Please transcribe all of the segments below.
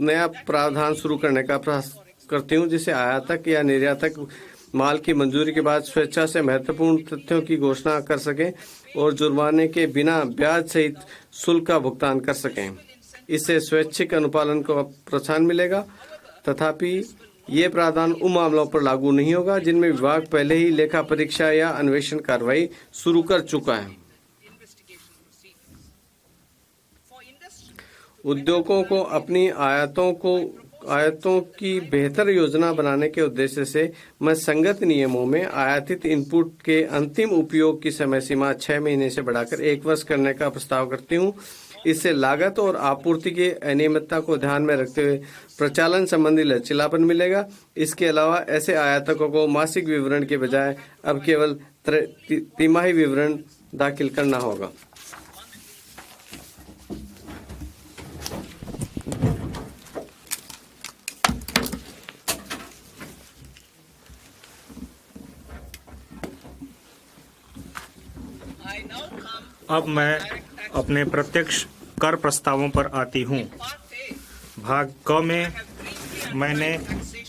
नया प्रावधान शुरू करने का प्रयास करती हूं, जिसे आयातक या निर्यातक माल की मंजूरी के बाद स्वेच्छा से महत्वपूर्ण तथ्यों की घोषणा कर सकें और जुर्माने के बिना ब्याज सहित शुल्क का भुगतान कर सकें। इससे स्वैच्छिक अनुपालन को प्रोत्साहन मिलेगा। तथापि ये प्रावधान उन मामलों पर लागू नहीं होगा जिनमें विभाग पहले ही लेखा परीक्षा या अन्वेषण कार्रवाई शुरू कर चुका है। उद्योगों को अपनी आयातों की बेहतर योजना बनाने के उद्देश्य से मैं संगत नियमों में आयातित इनपुट के अंतिम उपयोग की समय सीमा 6 महीने से बढ़ाकर 1 वर्ष करने का प्रस्ताव करती हूँ। इससे लागत और आपूर्ति की अनियमितता को ध्यान में रखते हुए प्रचालन संबंधी लचीलापन मिलेगा। इसके अलावा ऐसे आयातकों को मासिक विवरण के बजाय अब केवल तिमाही विवरण दाखिल करना होगा। अब मैं अपने प्रत्यक्ष कर प्रस्तावों पर आती हूँ। भाग क में मैंने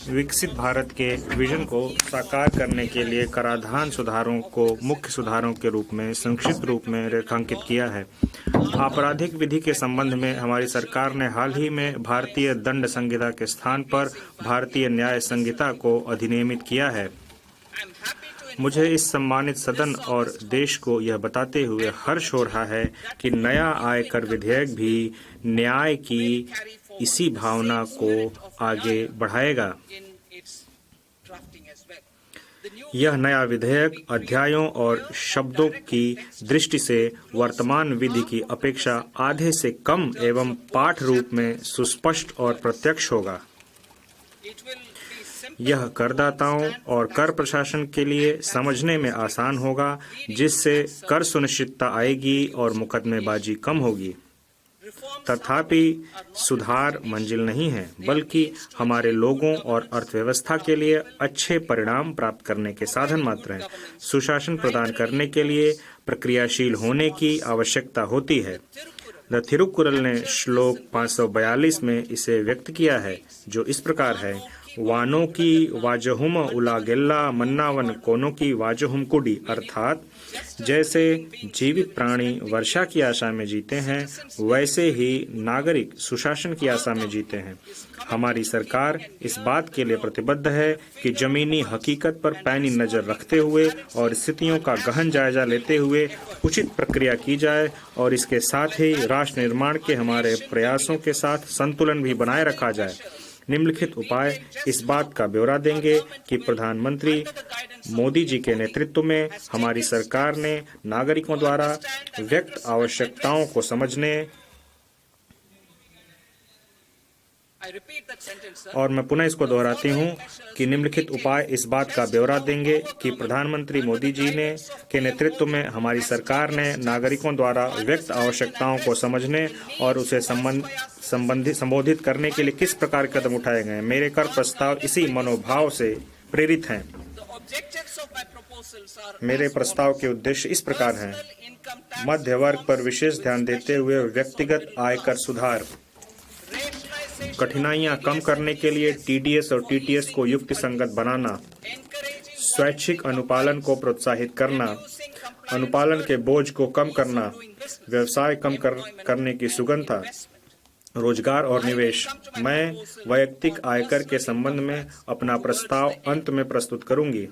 विकसित भारत के विजन को साकार करने के लिए कराधान सुधारों को मुख्य सुधारों के रूप में संक्षिप्त रूप में रेखांकित किया है। आपराधिक विधि के संबंध में हमारी सरकार ने हाल ही में भारतीय दंड संहिता के स्थान पर भारतीय न्याय संहिता को अधिनियमित किया है। मुझे इस सम्मानित सदन और देश को यह बताते हुए हर्ष हो रहा है कि नया आयकर विधेयक भी न्याय की इसी भावना को आगे बढ़ाएगा। यह नया विधेयक अध्यायों और शब्दों की दृष्टि से वर्तमान विधि की अपेक्षा आधे से कम एवं पाठ रूप में सुस्पष्ट और प्रत्यक्ष होगा। यह करदाताओं और कर प्रशासन के लिए समझने में आसान होगा, जिससे कर सुनिश्चितता आएगी और मुकदमेबाजी कम होगी। तथापि सुधार मंजिल नहीं है, बल्कि हमारे लोगों और अर्थव्यवस्था के लिए अच्छे परिणाम प्राप्त करने के साधन मात्र हैं। सुशासन प्रदान करने के लिए प्रक्रियाशील होने की आवश्यकता होती है। द थिरुकुरल ने श्लोक 542 में इसे व्यक्त किया है, जो इस प्रकार है: वानों की वाजहुम उलागेल्ला मन्नावन कोनों की वाजहुम कुडी। अर्थात जैसे जीवित प्राणी वर्षा की आशा में जीते हैं, वैसे ही नागरिक सुशासन की आशा में जीते हैं। हमारी सरकार इस बात के लिए प्रतिबद्ध है कि जमीनी हकीकत पर पैनी नजर रखते हुए और स्थितियों का गहन जायजा लेते हुए उचित प्रक्रिया की जाए और इसके साथ ही राष्ट्र निर्माण के हमारे प्रयासों के साथ संतुलन भी बनाए रखा जाए। निम्नलिखित उपाय इस बात का ब्यौरा देंगे कि प्रधानमंत्री मोदी जी के नेतृत्व में हमारी सरकार ने नागरिकों द्वारा व्यक्त आवश्यकताओं को समझने, और मैं पुनः इसको दोहराती हूँ कि निम्नलिखित उपाय इस बात का ब्यौरा देंगे कि प्रधानमंत्री मोदी जी के नेतृत्व में हमारी सरकार ने नागरिकों द्वारा व्यक्त आवश्यकताओं को समझने और उसे संबोधित करने के लिए किस प्रकार के कदम उठाए गए। मेरे कर प्रस्ताव इसी मनोभाव से प्रेरित हैं। मेरे प्रस्ताव के उद्देश्य इस प्रकार हैं: मध्य वर्ग पर विशेष ध्यान देते हुए व्यक्तिगत आयकर सुधार, कठिनाइयां कम करने के लिए टीडीएस और टीटीएस को युक्तिसंगत बनाना, स्वैच्छिक अनुपालन को प्रोत्साहित करना, अनुपालन के बोझ को कम करना, व्यवसाय कम करने की सुगमता, रोजगार और निवेश। मैं वैयक्तिक आयकर के संबंध में अपना प्रस्ताव अंत में प्रस्तुत करूंगी।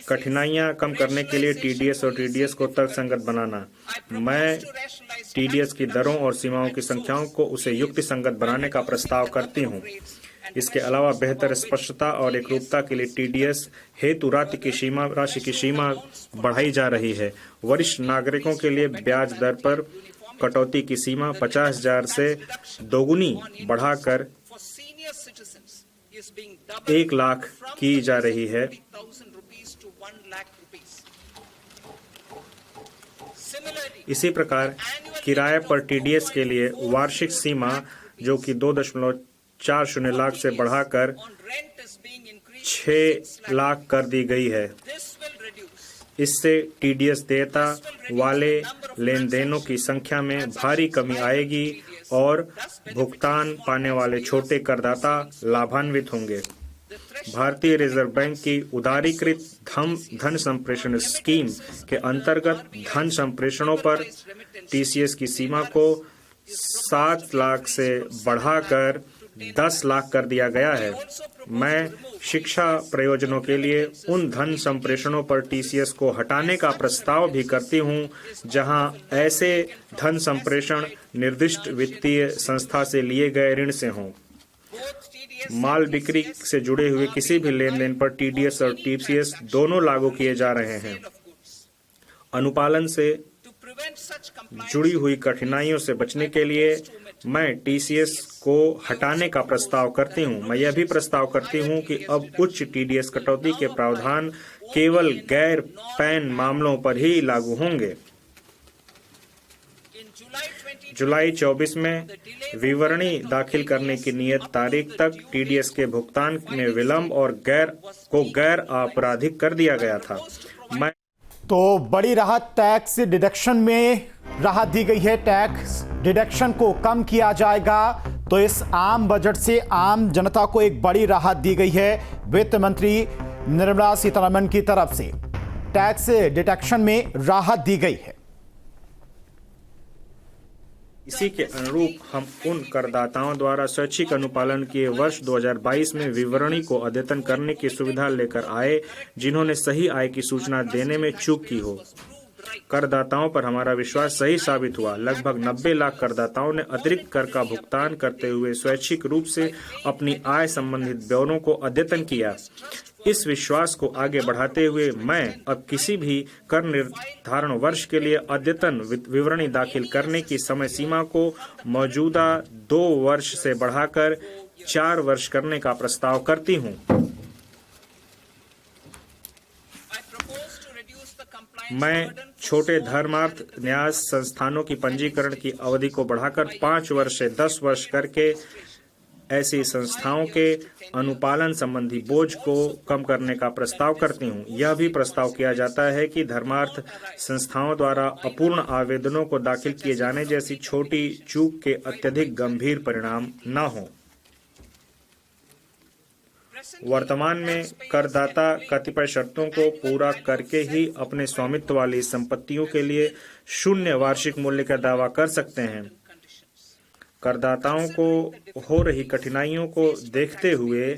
कठिनाइयां कम करने के लिए टीडीएस और टीडीएस को तर्कसंगत बनाना। मैं टीडीएस की दरों और सीमाओं की संख्याओं को उसे युक्तिसंगत बनाने का प्रस्ताव करती हूँ। इसके अलावा बेहतर स्पष्टता और एकरूपता के लिए टीडीएस हेतु राशि की सीमा बढ़ाई जा रही है। वरिष्ठ नागरिकों के लिए ब्याज दर पर कटौती की सीमा 50,000 से दोगुनी बढ़ाकर 1 लाख की जा रही है। इसी प्रकार किराए पर टीडीएस के लिए वार्षिक सीमा जो कि 2.40 लाख से बढ़ाकर 6 लाख कर दी गई है। इससे टीडीएस देयता वाले लेन देनों की संख्या में भारी कमी आएगी और भुगतान पाने वाले छोटे करदाता लाभान्वित होंगे। भारतीय रिजर्व बैंक की उदारीकृत धन संप्रेषण स्कीम के अंतर्गत धन संप्रेषणों पर टीसीएस की सीमा को 7 लाख से बढ़ाकर 10 लाख कर दिया गया है। मैं शिक्षा प्रयोजनों के लिए उन धन संप्रेषणों पर टीसीएस को हटाने का प्रस्ताव भी करती हूं जहां ऐसे धन संप्रेषण निर्दिष्ट वित्तीय संस्था से लिए गए ऋण से हों। माल बिक्री से जुड़े हुए किसी भी लेन देन पर टीडीएस और टीसीएस दोनों लागू किए जा रहे हैं। अनुपालन से जुड़ी हुई कठिनाइयों से बचने के लिए मैं टीसीएस को हटाने का प्रस्ताव करती हूं। मैं यह भी प्रस्ताव करती हूं कि अब उच्च टीडीएस कटौती के प्रावधान केवल गैर पैन मामलों पर ही लागू होंगे। जुलाई 24 में विवरणी दाखिल करने की नियत तारीख तक टीडीएस के भुगतान में विलंब और गैर आपराधिक कर दिया गया था। तो बड़ी राहत टैक्स डिडक्शन में राहत दी गई है। टैक्स डिडक्शन को कम किया जाएगा। तो इस आम बजट से आम जनता को एक बड़ी राहत दी गई है वित्त मंत्री निर्मला सीतारमण की तरफ से। टैक्स डिडक्शन में राहत दी गई है। इसी के अनुरूप हम उन करदाताओं द्वारा स्वैच्छिक अनुपालन किए वर्ष 2022 में विवरणी को अद्यतन करने की सुविधा लेकर आए जिन्होंने सही आय की सूचना देने में चूक की हो। करदाताओं पर हमारा विश्वास सही साबित हुआ। लगभग 90 लाख करदाताओं ने अतिरिक्त कर का भुगतान करते हुए स्वैच्छिक रूप से अपनी आय संबंधित ब्यौरों को अद्यतन किया। इस विश्वास को आगे बढ़ाते हुए मैं अब किसी भी कर निर्धारण वर्ष के लिए अद्यतन विवरणी दाखिल करने की समय सीमा को मौजूदा 2 वर्ष से बढ़ाकर 4 वर्ष करने का प्रस्ताव करती हूं। मैं छोटे धर्मार्थ न्यास संस्थानों की पंजीकरण की अवधि को बढ़ाकर 5 वर्ष से 10 वर्ष करके ऐसी संस्थाओं के अनुपालन संबंधी बोझ को कम करने का प्रस्ताव करती हूं। यह भी प्रस्ताव किया जाता है कि धर्मार्थ संस्थाओं द्वारा अपूर्ण आवेदनों को दाखिल किए जाने जैसी छोटी चूक के अत्यधिक गंभीर परिणाम न हों। वर्तमान में करदाता कतिपय शर्तों को पूरा करके ही अपने स्वामित्व वाली संपत्तियों के लिए 0 वार्षिक मूल्य का दावा कर सकते हैं। करदाताओं को हो रही कठिनाइयों को देखते हुए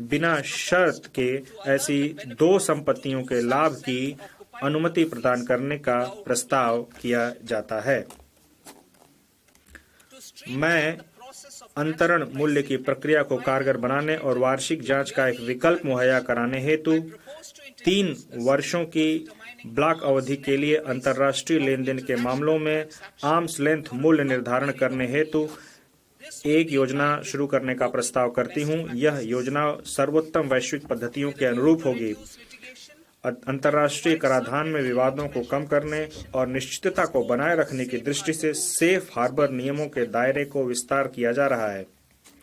बिना शर्त के ऐसी 2 संपत्तियों के लाभ की अनुमति प्रदान करने का प्रस्ताव किया जाता है। मैं अंतरण मूल्य की प्रक्रिया को कारगर बनाने और वार्षिक जांच का एक विकल्प मुहैया कराने हेतु 3 वर्षों की ब्लॉक अवधि के लिए अंतर्राष्ट्रीय लेन देन के मामलों में आर्म्स लेंथ मूल्य निर्धारण करने हेतु एक योजना शुरू करने का प्रस्ताव करती हूं। यह योजना सर्वोत्तम वैश्विक पद्धतियों के अनुरूप होगी। अंतर्राष्ट्रीय कराधान में विवादों को कम करने और निश्चितता को बनाए रखने की दृष्टि से सेफ हार्बर नियमों के दायरे को विस्तार किया जा रहा है।